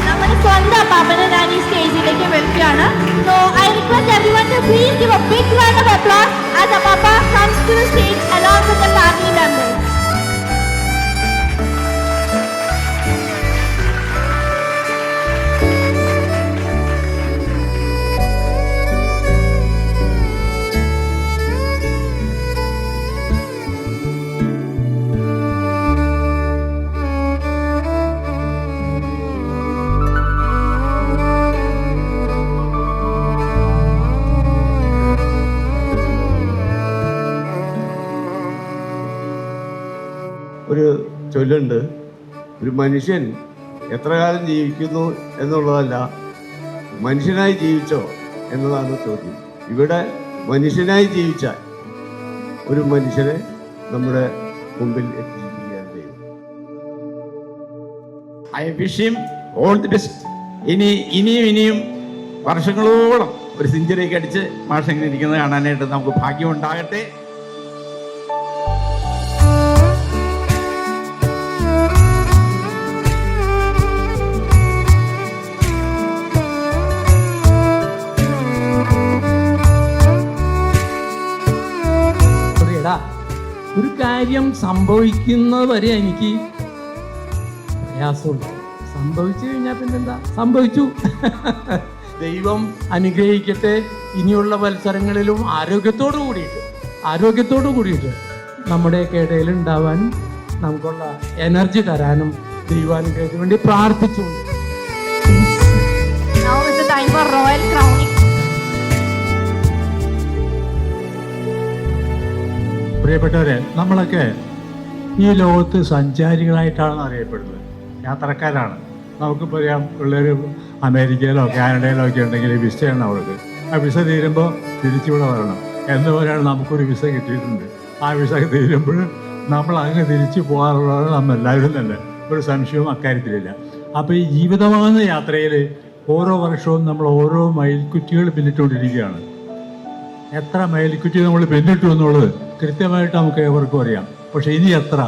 നമ്മുടെ സ്വന്തം അപ്പാപ്പനെ ഞാൻ ഈ സ്റ്റേജിലേക്ക് വെൽക്കുകയാണ്. So I request everyone to please give a big round of applause as Apapa comes to the stage along with the family members. ഒരു ചൊല്ലുണ്ട്, ഒരു മനുഷ്യൻ എത്ര കാലം ജീവിക്കുന്നു എന്നുള്ളതല്ല, മനുഷ്യനായി ജീവിച്ചോ എന്നതാണ് ചോദ്യം. ഇവിടെ മനുഷ്യനായി ജീവിച്ചാൽ ഒരു മനുഷ്യനെ നമ്മുടെ മുമ്പിൽ എത്തിച്ചിരിക്കുകയാണ് ദൈവം. I wish him all the best. ഇനിയും വർഷങ്ങളോളം ഒരു സെഞ്ചുറിയൊക്കെ അടിച്ച് മാഷ് ഇങ്ങനെ ഇരിക്കുന്നത് കാണാനായിട്ട് നമുക്ക് ഭാഗ്യമുണ്ടാകട്ടെ. ഒരു കാര്യം സംഭവിക്കുന്നത് വരെ എനിക്ക് പ്രയാസമുണ്ട്. സംഭവിച്ചു കഴിഞ്ഞാൽ പിന്നെന്താ, സംഭവിച്ചു. ദൈവം അനുഗ്രഹിക്കട്ടെ. ഇനിയുള്ള മത്സരങ്ങളിലും ആരോഗ്യത്തോടു കൂടിയിട്ട് നമ്മുടെയൊക്കെ ഇടയിൽ ഉണ്ടാവാൻ നമുക്കുള്ള എനർജി തരാനും ദൈവാനുഗ്രഹത്തിന് വേണ്ടി പ്രാർത്ഥിച്ചുകൊണ്ട് Now is the time for royal crowning. പ്രിയപ്പെട്ടവരെ, നമ്മളൊക്കെ ഈ ലോകത്ത് സഞ്ചാരികളായിട്ടാണ് അറിയപ്പെടുന്നത്, യാത്രക്കാരാണ്. നമുക്കിപ്പോൾ അറിയാം, പിള്ളേർ അമേരിക്കയിലോ കാനഡയിലോ ഒക്കെ ഉണ്ടെങ്കിൽ വിസയാണ് അവർക്ക്. ആ വിസ തീരുമ്പോൾ തിരിച്ചുകൂടെ വരണം എന്നുപോലെയാണ് നമുക്കൊരു വിസ കിട്ടിയിട്ടുണ്ട്. ആ വിസ തീരുമ്പോൾ നമ്മൾ അങ്ങ് തിരിച്ചു പോകാറുള്ളതാണ് നമ്മളെല്ലാവരും തന്നെ, ഒരു സംശയവും അക്കാര്യത്തിലില്ല. അപ്പോൾ ഈ ജീവിതമാകുന്ന യാത്രയിൽ ഓരോ വർഷവും നമ്മൾ ഓരോ മയിൽക്കുറ്റികൾ പിന്നിട്ടുകൊണ്ടിരിക്കുകയാണ്. എത്ര മയിൽക്കുറ്റി നമ്മൾ പിന്നിട്ടു എന്നുള്ളത് കൃത്യമായിട്ട് നമുക്ക് ഏവർക്കും അറിയാം. പക്ഷേ ഇനി എത്ര